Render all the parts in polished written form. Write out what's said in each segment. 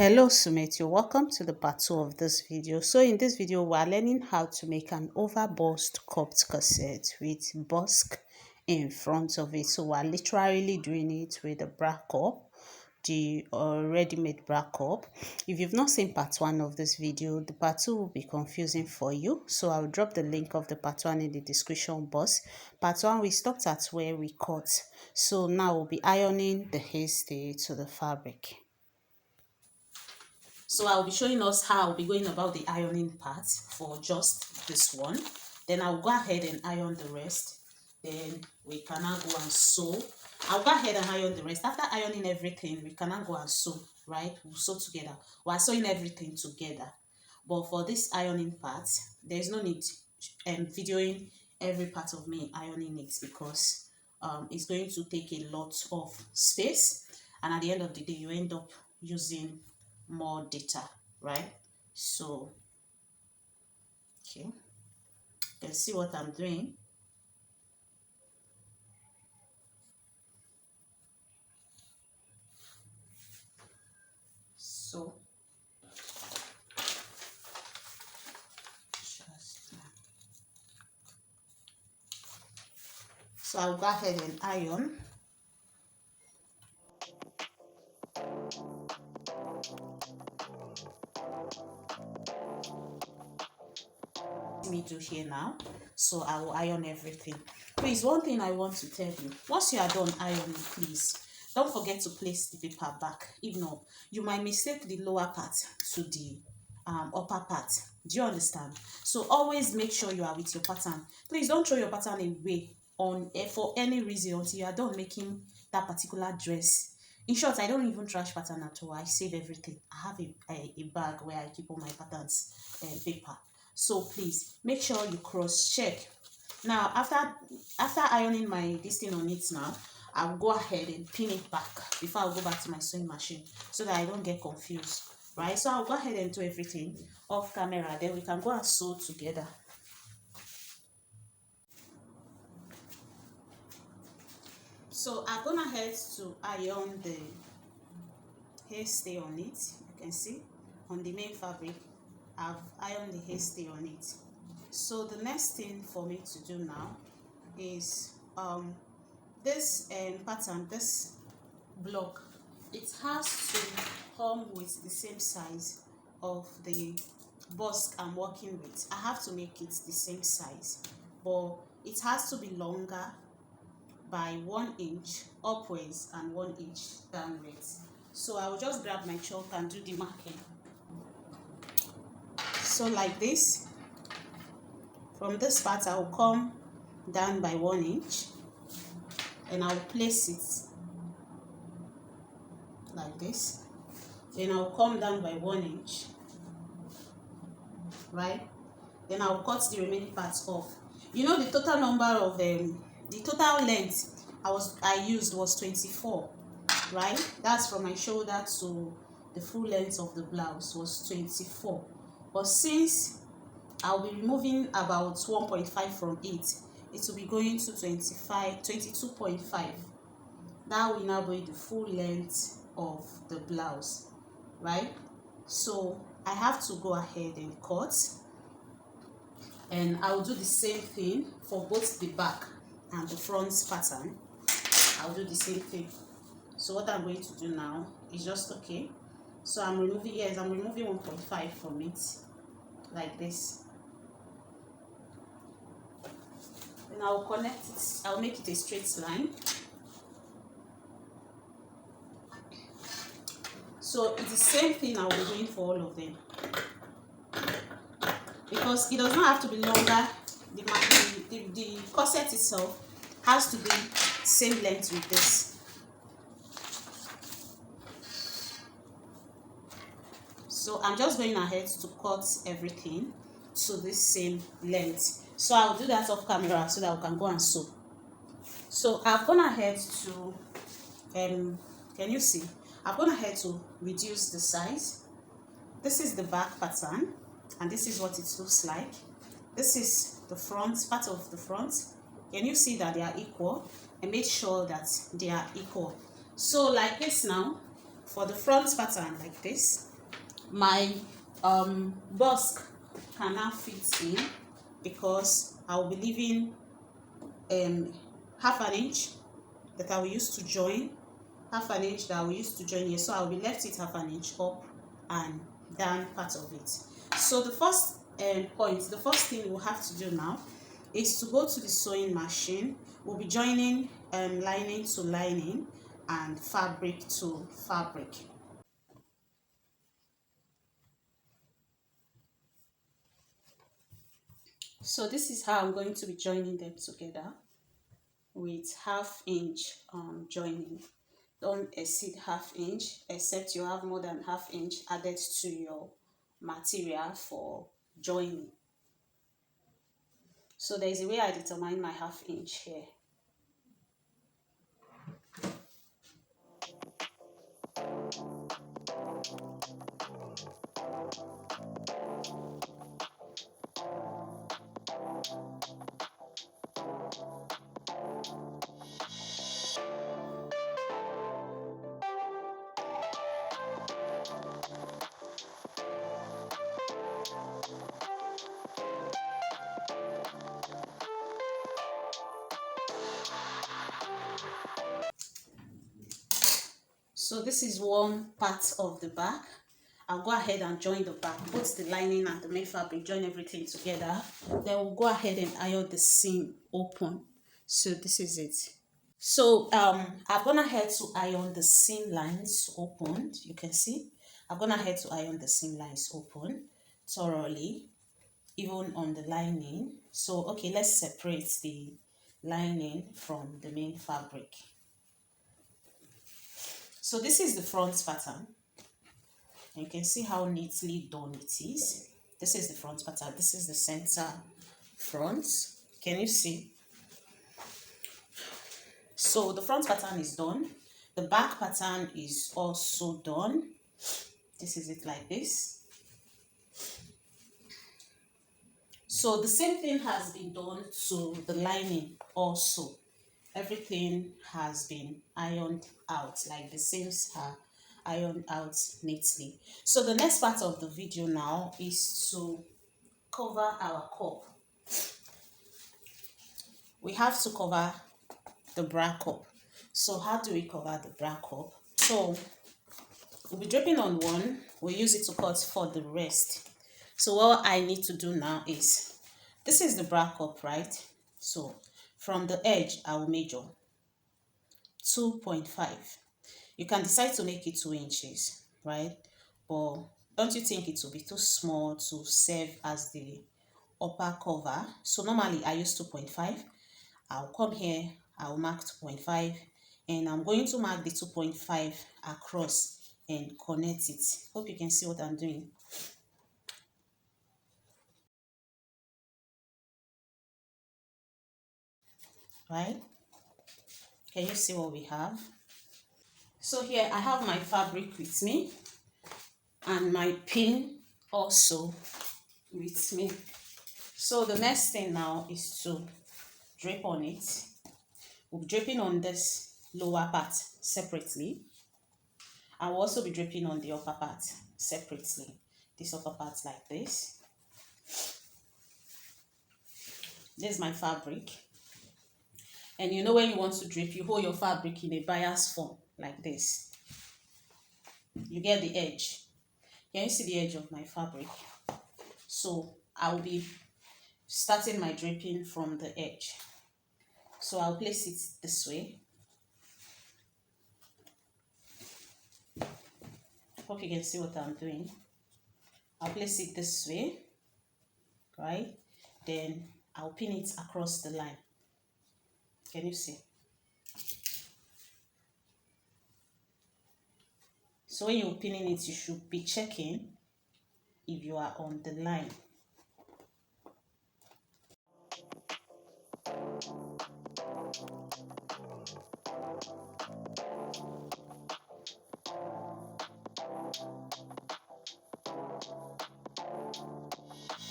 Hello Sumit, you're welcome to the part 2 of this video. So in this video, we are learning how to make an overbust cupped corset with busk in front of it. So we are literally doing it with the bra cup, the ready-made bra cup. If you've not seen part 1 of this video, the part 2 will be confusing for you. So I'll drop the link of the part 1 in the description box. Part 1, we stopped at where we cut. So now we'll be ironing the hairstay to the fabric. So I'll be showing us how I'll be going about the ironing part for just this one. Then I'll go ahead and iron the rest. Then we can now go and sew. I'll go ahead and iron the rest. After ironing everything, we can now go and sew, right? We'll sew together. We're sewing everything together. But for this ironing part, there's no need videoing every part of me ironing it because it's going to take a lot of space. And at the end of the day, you end up using more data, right? So okay, you can see what I'm doing. So I'll go ahead and iron. Me do here now, so I will iron everything. Please, one thing I want to tell you, once you are done ironing, please don't forget to place the paper back. If not, you might mistake the lower part to the upper part. Do you understand? So always make sure you are with your pattern. Please don't throw your pattern away for any reason until you are done making that particular dress. In short, I don't even trash pattern at all. I save everything. I have a bag where I keep all my patterns paper. So please make sure you cross check. Now after ironing my this thing on it, now I'll go ahead and pin it back before I'll go back to my sewing machine so that I don't get confused, right? So I'll go ahead and do everything off camera, then we can go and sew together. So I've gone ahead to iron the hairstay on it. You can see on the main fabric I've ironed the hairstay on it. So the next thing for me to do now is this pattern, this block, it has to come with the same size of the busk I'm working with. I have to make it the same size, but it has to be longer by 1 inch upwards and 1 inch downwards. So I will just grab my chalk and do the marking. So like this, from this part I will come down by 1 inch and I will place it like this. Then I will come down by 1 inch, right? Then I will cut the remaining parts off. You know, the total number of the total length I used was 24, right? That's from my shoulder to the full length of the blouse was 24. But since I'll be removing about 1.5 from it, it will be going to 22.5. That will now be the full length of the blouse, right? So I have to go ahead and cut, and I'll do the same thing for both the back and the front pattern. I'll do the same thing. So what I'm going to do now is just so I'm removing 1.5 from it like this. Then I'll connect it, I'll make it a straight line. So it's the same thing I'll be doing for all of them, because it does not have to be longer. The corset itself has to be same length with this. So I'm just going ahead to cut everything to the same length. So I'll do that off camera so that we can go and sew. So I've gone ahead to can you see? I've gone ahead to reduce the size. This is the back pattern and this is what it looks like. This is the front part of the front. Can you see that they are equal? I made sure that they are equal. So like this now, for the front pattern like this, my busk can now fit in, because I'll be leaving half an inch that I will use to join, half an inch that I will use to join here. So I'll be left it half an inch up and down part of it. So the first the first thing we'll have to do now is to go to the sewing machine. We'll be joining lining to lining and fabric to fabric. So this is how I'm going to be joining them together, with half inch joining. Don't exceed half inch except you have more than half inch added to your material for joining. So there is a way I determine my half inch here. So this is one part of the back. I'll go ahead and join the back, both the lining and the main fabric, join everything together. Then we'll go ahead and iron the seam open. So this is it. So I've gone ahead to iron the seam lines open. You can see I've gone ahead to iron the seam lines open thoroughly, even on the lining. So okay, let's separate the lining from the main fabric. So this is the front pattern. You can see how neatly done it is. This is the front pattern. This is the center front. Can you see? So the front pattern is done. The back pattern is also done. This is it like this. So the same thing has been done to the lining also. Everything has been ironed out, like the seams are ironed out neatly. So the next part of the video now is to cover our cup. We have to cover the bra cup. So how do we cover the bra cup? So we'll be draping on one, we'll use it to cut for the rest. So what I need to do now is, this is the bra cup, right? So from the edge I will measure 2.5. You can decide to make it 2 inches, right? But don't you think it will be too small to serve as the upper cover? So normally I use 2.5. I'll come here, I'll mark 2.5, and I'm going to mark the 2.5 across and connect it. Hope you can see what I'm doing. Right? Can you see what we have? So here I have my fabric with me and my pin also with me. So the next thing now is to drape on it. We'll be draping on this lower part separately. I will also be draping on the upper part separately. This upper part like this. This is my fabric. And you know when you want to drape, you hold your fabric in a bias form like this. You get the edge. Can you see the edge of my fabric? So I will be starting my draping from the edge. So I'll place it this way. Hope you can see what I'm doing. I'll place it this way, right? Then I'll pin it across the line. Can you see? So when you're pinning it, you should be checking if you are on the line.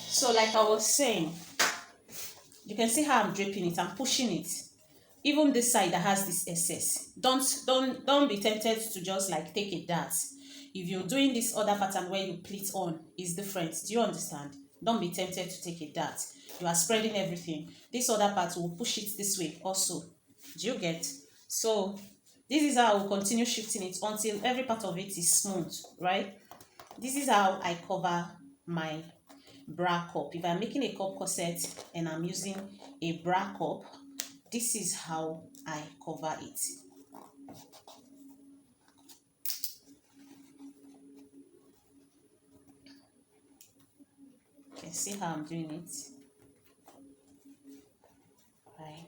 So like I was saying, you can see how I'm draping it. I'm pushing it. Even this side that has this excess. Don't be tempted to just like take a dart. if you're doing this other pattern where you pleat on, is different. Do you understand? Don't be tempted to take a dart. You are spreading everything. This other part will push it this way also. Do you get? So this is how I will continue shifting it until every part of it is smooth, right? This is how I cover my bra cup. If I'm making a cup corset and I'm using a bra cup, this is how I cover it. You can see how I'm doing it, right?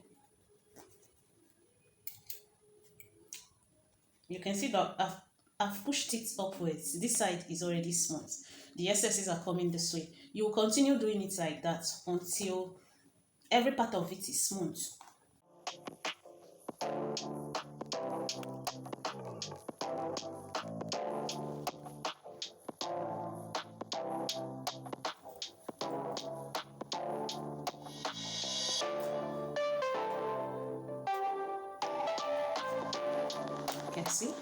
You can see that I've pushed it upwards. This side is already smooth. The excesses are coming this way. You will continue doing it like that until every part of it is smooth. You can see?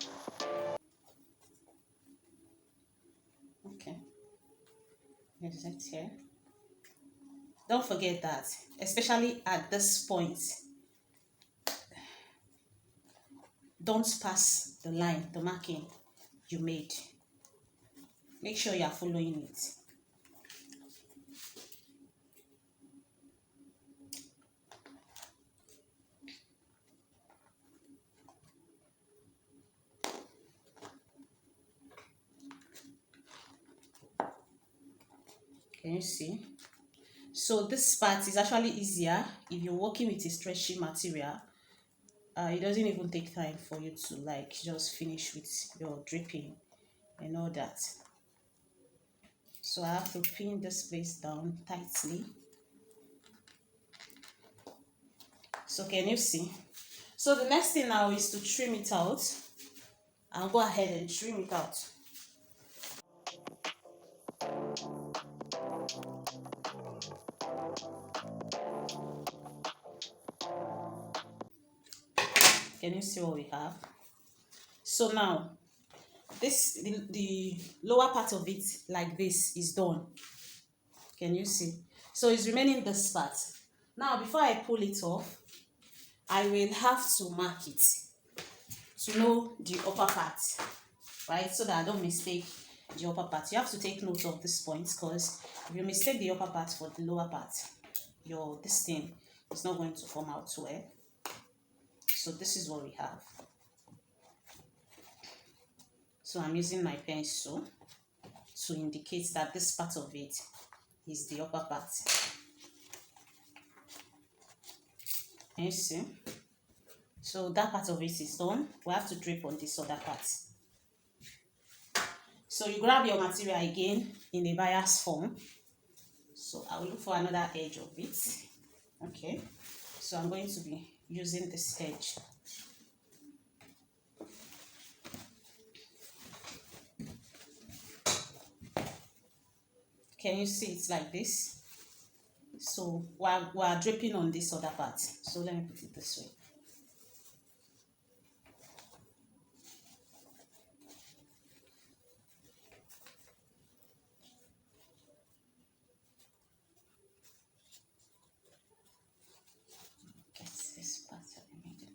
Okay. Here's it here. Don't forget that, especially at this point, don't pass the line, the marking you made. Make sure you are following it. Can you see? So this part is actually easier if you're working with a stretchy material. It doesn't even take time for you to like just finish with your draping and all that. So I have to pin this place down tightly. So can you see? So the next thing now is to trim it out. I'll go ahead and trim it out. Can you see what we have? So now this the lower part of it like this is done. Can you see? So it's remaining this part. Now before I pull it off, I will have to mark it to know the upper part, right? So that I don't mistake the upper part. You have to take note of this point, because if you mistake the upper part for the lower part, this thing is not going to form out well. So this is what we have. So I'm using my pencil to indicate that this part of it is the upper part. Can you see? So that part of it is done. We have to drape on this other part. So you grab your material again in the bias form. So I will look for another edge of it. Okay. So I'm going to be using this edge. Can you see it's like this? So we're draping on this other part. So let me put it this way. Get this part of the middle.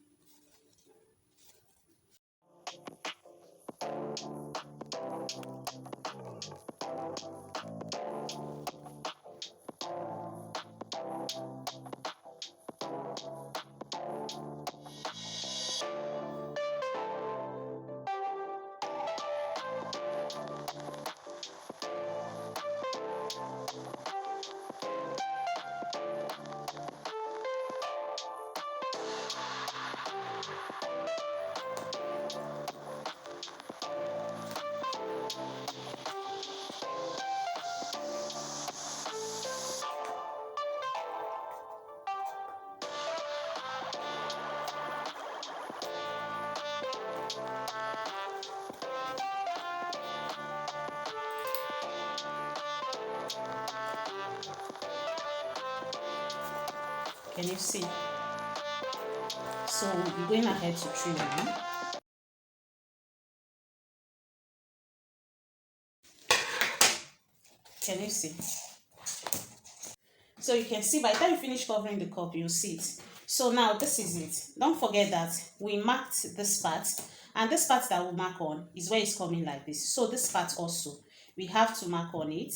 Can you see? So we're going ahead to trim now. Can you see? So you can see by the time you finish covering the cup, you'll see it. So now this is it. Don't forget that we marked this part, and this part that we mark on is where it's coming like this. So this part also, we have to mark on it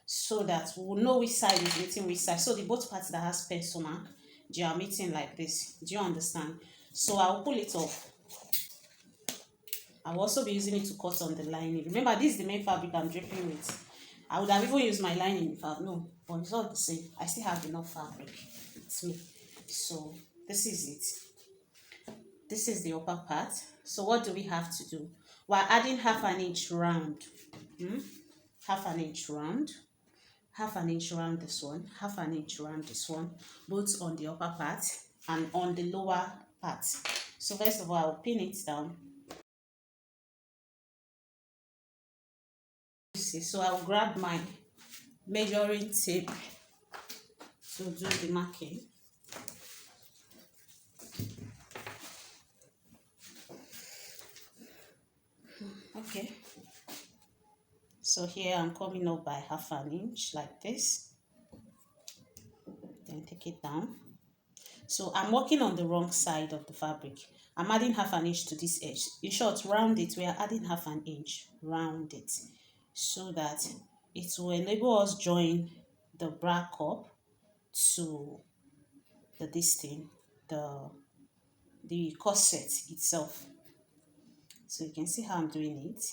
so that we will know which side is meeting which side. So the both parts that has pencil mark, they are meeting like this. Do you understand? So I'll pull it off. I'll also be using it to cut on the lining. Remember, this is the main fabric I'm draping with. I would have even used my lining if I no, but it's not the same. I still have enough fabric. It's me. So this is it. This is the upper part. So what do we have to do? We're adding half an inch round. Half an inch round. Half an inch round this one. Half an inch round this one. Both on the upper part and on the lower part. So first of all, I'll pin it down. So I'll grab my measuring tape to do the marking. Okay, so here I'm coming up by half an inch like this, then take it down. So I'm working on the wrong side of the fabric. I'm adding half an inch to this edge. In short, round it. We are adding half an inch, round it, so that it will enable us join the bra cup to the the corset itself. So you can see how I'm doing it.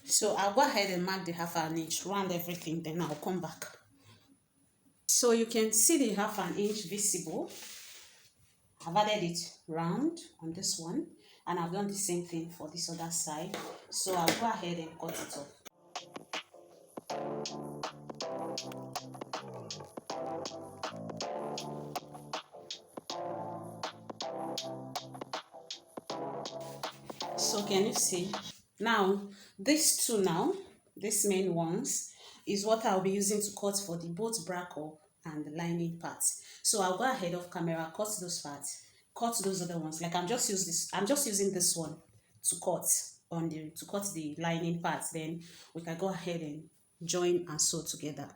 So I'll go ahead and mark the half an inch, round everything, then I'll come back. So you can see the half an inch visible. I've added it round on this one, and I've done the same thing for this other side. So I'll go ahead and cut it off. So can you see? Now, these two now, these main ones, is what I'll be using to cut for the both bra cup and the lining parts. So I'll go ahead off camera, cut those parts, cut those other ones. Like I'm just using this one to cut the lining parts. Then we can go ahead and join and sew together.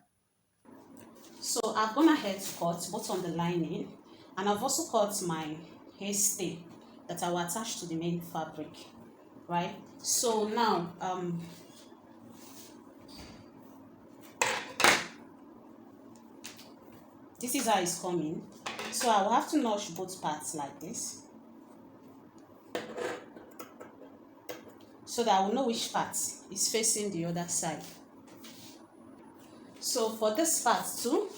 So I've gone ahead to cut both on the lining, and I've also cut my hairstay that I will attach to the main fabric, right? So now this is how it's coming. So I will have to notch both parts like this, so that I will know which part is facing the other side. So for this part too,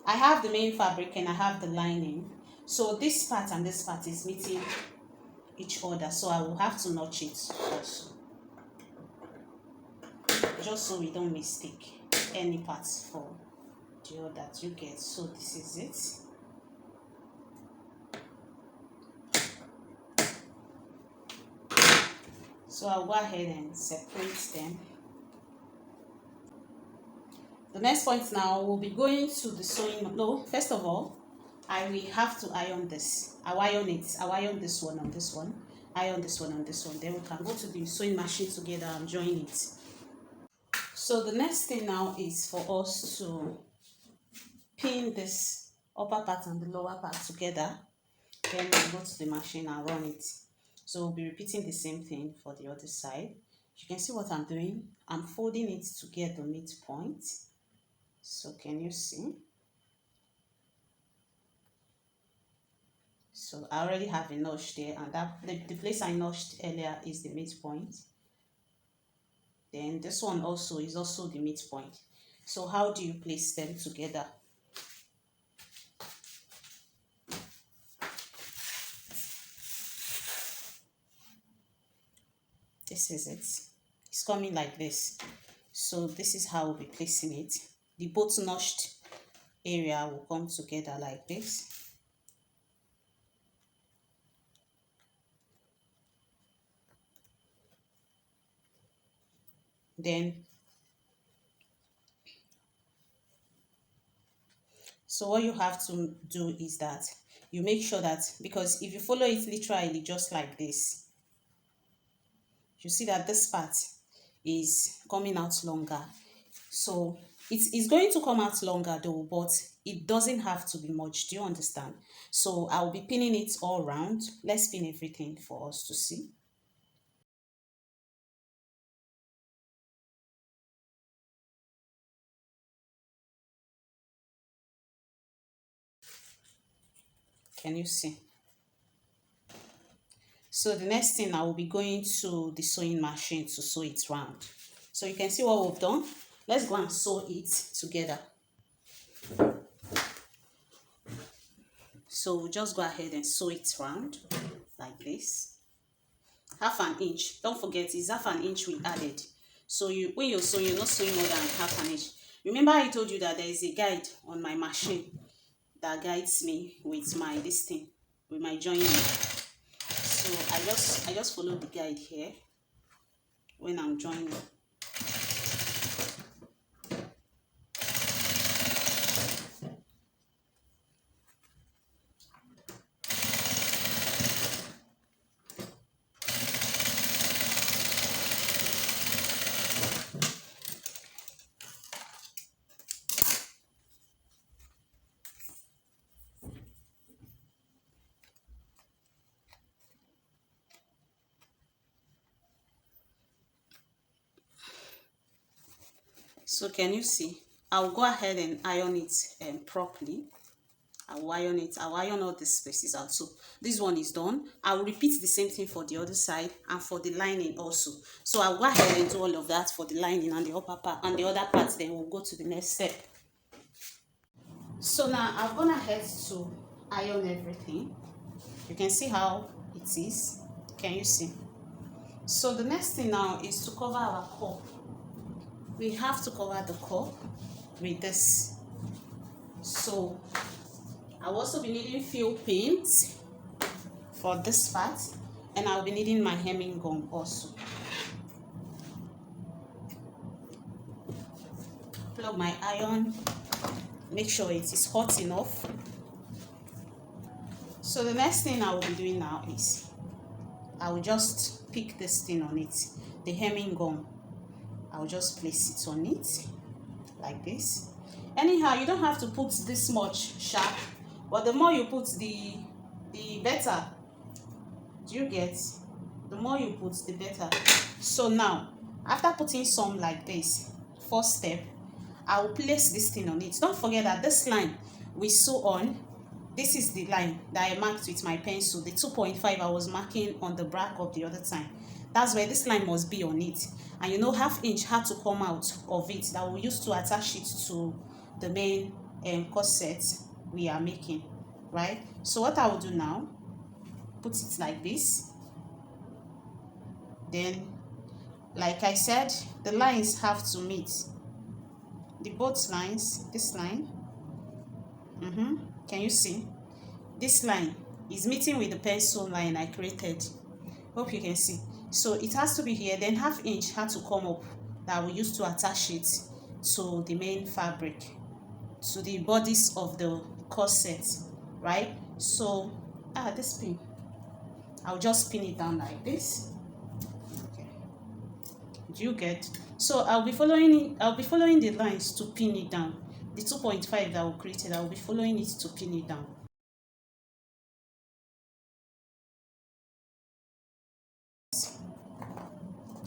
I have the main fabric and I have the lining. So this part and this part is meeting each other, so I will have to notch it also, just so we don't mistake any parts for the other. You get? So this is it. So I'll go ahead and separate them. The next point now, we'll be going to the sewing. No, first of all, I will have to iron this. I'll iron it. I'll iron this one on this one. Iron this one on this one. Then we can go to the sewing machine together and join it. So the next thing now is for us to pin this upper part and the lower part together. Then we'll go to the machine and run it. So we'll be repeating the same thing for the other side. You can see what I'm doing. I'm folding it to get the midpoint. So can you see? So I already have a notch there, and that the place I notched earlier is the midpoint. Then this one also is also the midpoint. So how do you place them together? This is it. It's coming like this. So this is how we'll be placing it. The both notched area will come together like this. Then so what you have to do is that you make sure that, because if you follow it literally just like this, you see that this part is coming out longer. So it's going to come out longer though, but it doesn't have to be much. Do you understand? So I'll be pinning it all round. Let's pin everything for us to see. Can you see? So the next thing, I will be going to the sewing machine to sew it round. So you can see what we've done. Let's go and sew it together. So we'll just go ahead and sew it round like this. Half an inch. Don't forget, it's half an inch we added. So when you're sewing, you're not sewing more than half an inch. Remember I told you that there is a guide on my machine that guides me with my with my joining. So I just follow the guide here when I'm joining. So can you see? I'll go ahead and iron it properly. I'll iron it. I'll iron all these spaces out. So this one is done. I'll repeat the same thing for the other side and for the lining also. So I'll go ahead and do all of that for the lining and the upper part and the other parts. Then we'll go to the next step. So now I've gone ahead to iron everything. You can see how it is. Can you see? So the next thing now is to cover our cup. We have to cover the cup with this. So I'll also be needing fill pins for this part, and I'll be needing my hemming gum also. Plug my iron, make sure it is hot enough. So the next thing I will be doing now is I will just pick this thing on it, the hemming gum. I'll just place it on it like this. Anyhow, you don't have to put this much sharp, but the more you put, the better. Do you get? The more you put, the better. So now, after putting some like this, first step, I will place this thing on it. Don't forget that this line we sew on, this is the line that I marked with my pencil, the 2.5 I was marking on the back of the other time. That's where this line must be on it. And you know, half inch had to come out of it that we use to attach it to the main corset we are making, right? So what I will do now, put it like this. Then, like I said, the lines have to meet. The both lines, this line, can you see? This line is meeting with the pencil line I created. Hope you can see. So it has to be here. Then half inch had to come up that we used to attach it to the main fabric, to the bodies of the corset, right? So this pin, I'll just pin it down like this. Okay, do you get? So I'll be following the lines to pin it down. The 2.5 that we created, I'll be following it to pin it down.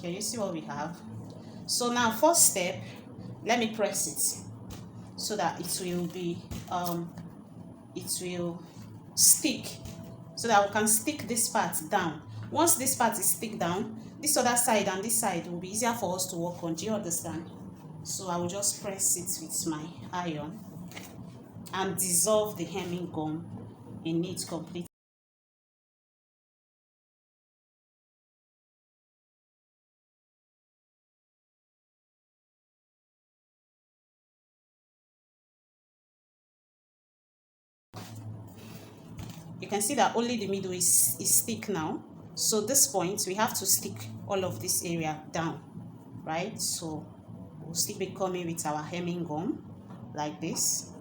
Can you see what we have? So now, first step, let me press it so that it will be it will stick, so that we can stick this part down. Once this part is stick down, this other side and this side will be easier for us to work on. Do you understand? So I will just press it with my iron and dissolve the hemming gum in it completely. can see that only the middle is thick now. So this point, we have to stick all of this area down, right? So we'll still be coming with our hemming gum like this.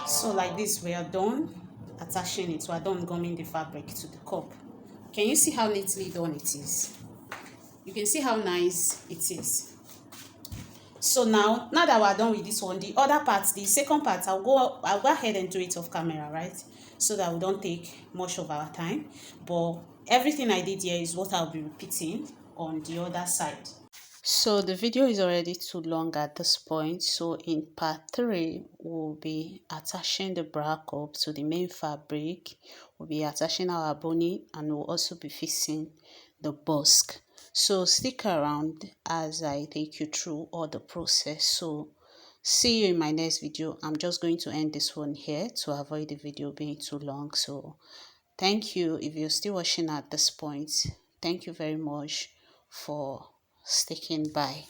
So like this, we are done attaching it. We are done gumming the fabric to the cup. Can you see how neatly done it is? You can see how nice it is. So now that we're done with this one, the other part, the second part, I'll go ahead and do it off camera, right? So that we don't take much of our time. But everything I did here is what I'll be repeating on the other side. So the video is already too long at this point. So in part 3, we'll be attaching the bra cup to the main fabric. We'll be attaching our boning, and we'll also be fixing the busk. So stick around as I take you through all the process. So see you in my next video. I'm just going to end this one here to avoid the video being too long. So thank you if you're still watching at this point. Thank you very much for sticking by.